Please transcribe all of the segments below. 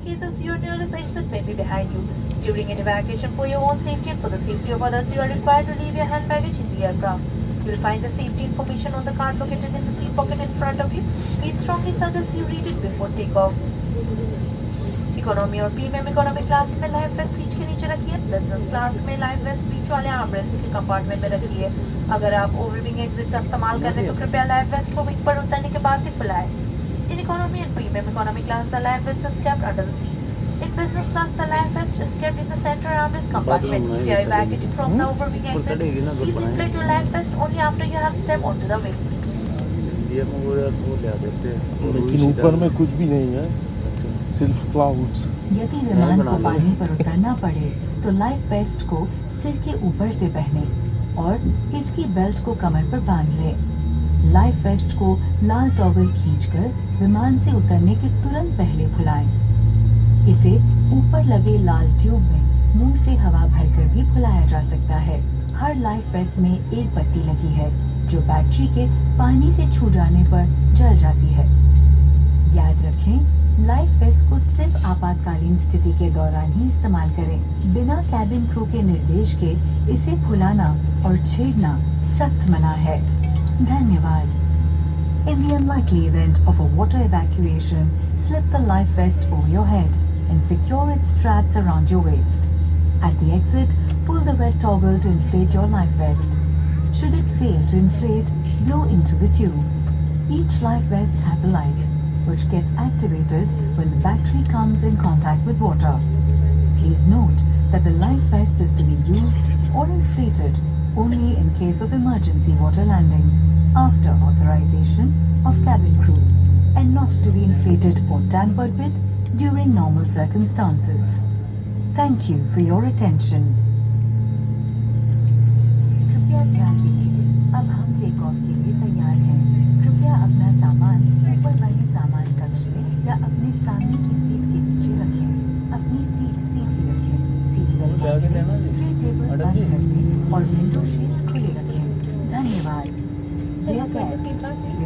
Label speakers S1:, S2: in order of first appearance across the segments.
S1: cases, your nearest exit may be behind you. During an evacuation for your own safety and for the safety of others, you are required to leave your hand baggage in the aircraft. You will find the safety information on the card located in the seat pocket in front of you. We strongly suggest you read it before takeoff. Economy और premium economy class में life waste seat के नीचे रखिए। Business class में life waste बीच वाले armrest के compartment में रखिए। अगर आप ओवरविंग एग्जिट का इस्तेमाल कर रहे हैं तो कृपया लाइफ वेस्ट को विंग पर उतरने के बाद ही खुलाएं। In economy and premium economy class the life vest is kept under the seat. In business class, the life vest is kept in the center armrest compartment. If you are evacuating from the overwing exit, please inflate your life vest only after you have stepped onto the wing.
S2: लेकिन ऊपर में कुछ भी नहीं है, सिर्फ clouds.
S3: यदि विमान को पानी पर उतरना पड़े तो लाइफ वेस्ट को सिर के ऊपर से पहने और इसकी बेल्ट को कमर पर बांध लें। लाइफ वेस्ट को लाल टॉगल खींचकर विमान से उतरने के तुरंत पहले खुलाएं। इसे ऊपर लगे लाल ट्यूब में मुंह से हवा भरकर भी फुलाया जा सकता है। हर लाइफ वेस्ट में एक बत्ती लगी है जो बैटरी के पानी से छू जाने पर जल जाती है। याद रखें, लाइफ वेस्ट को सिर्फ आपातकालीन स्थिति के दौरान ही इस्तेमाल करें। बिना कैबिन क्रू के निर्देश के इसे फुलाना और छेड़ना सख्त मना है। धन्यवाद। In the unlikely event of a water evacuation, slip the life vest over your head and secure its straps around your waist. At the exit, pull the red toggle to inflate your life vest. Should it fail to inflate, blow into the tube. Each life vest has a light, which gets activated when the battery comes in contact with water. Please note that the life vest is to be used or inflated only in case of emergency water landing, after authorization of cabin crew, and not to be inflated or tampered with during normal circumstances. Thank you for your attention. कृपया ध्यान दीजिए, अब हम take off के लिए तैयार हैं। कृपया अपना सामान ऊपर वाले सामान कक्ष में या अपने सामने की सीट के नीचे रखें। अपनी सीट सीधी रखें। सीट बेल्ट बांधें, ट्रे टेबल बंद कर लें और विंडो शेड्स खुले रखें। धन्यवाद। Dear guests, we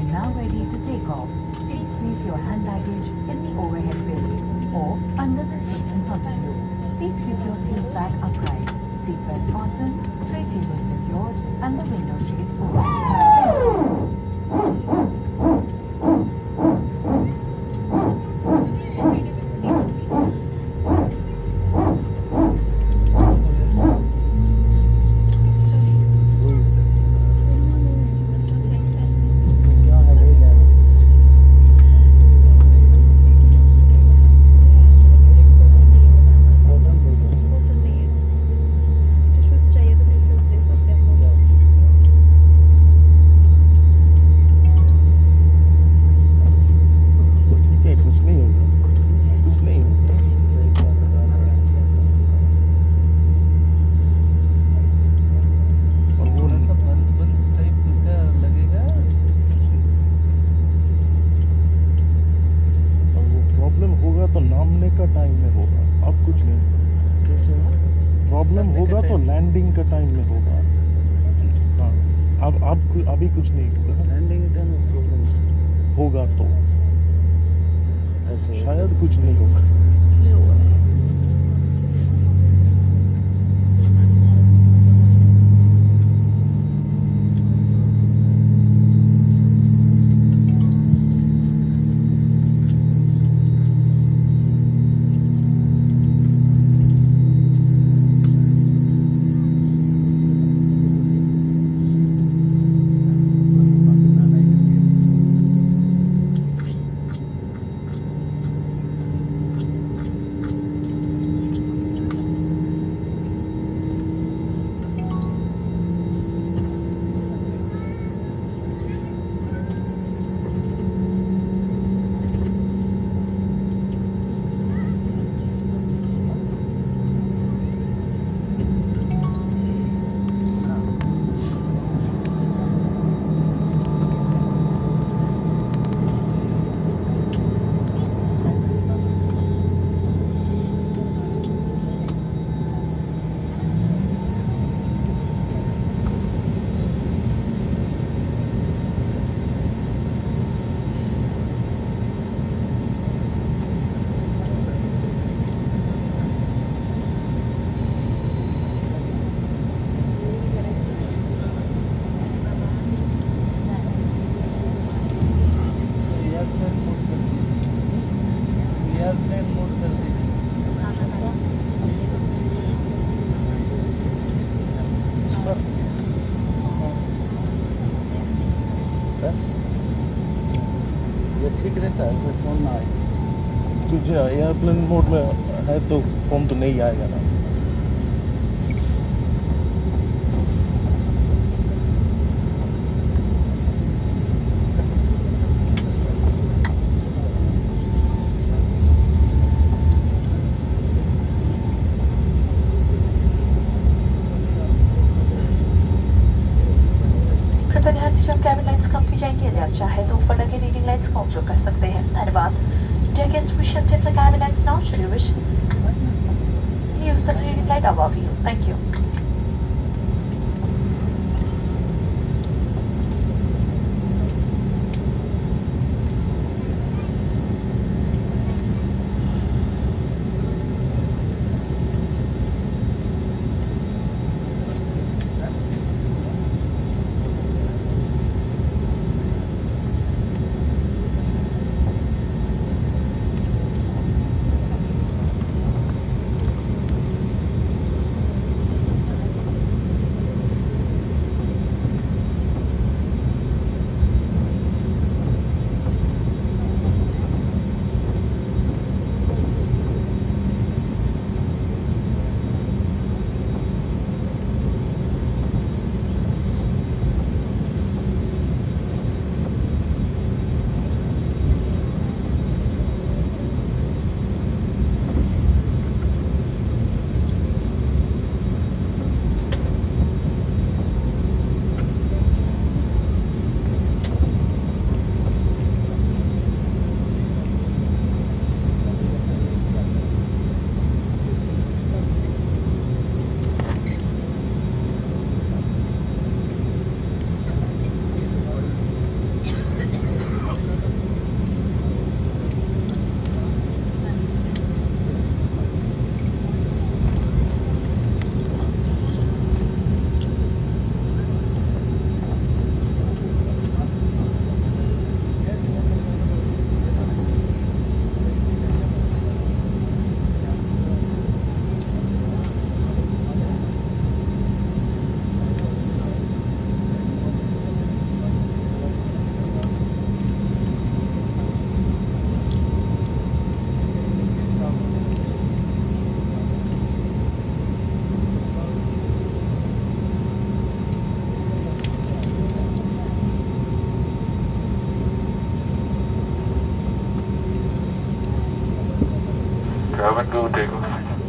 S3: are now ready to take off. Please place your hand baggage in the overhead bins or under the seat in front of you. Please keep your seat back upright, seatbelt fastened, tray table secured, and the window shades open. Thank you.
S2: अभी कुछ नहीं होगा।
S4: Landing time problem
S2: होगा तो
S4: ऐसे
S2: शायद कुछ नहीं होगा।
S4: क्या हुआ?
S2: एयरप्लेन मोड कर दीजिए इसका बस ये ठीक रहता है फिर फोन ना आए तुझे एयरप्लेन मोड में है तो फोन तो नहीं आएगा ना
S1: कृपया ध्यान दीजिए आप कैबिन लाइट्स कम की जाएंगी यदि आप चाहे तो ऊपर लगे रीडिंग लाइट्स का उपयोग कर सकते हैं धन्यवाद Dear guests, we shall change the cabin lights now. Should you wish, use the reading light above you. Thank you.
S5: Cabin 2 takeoff.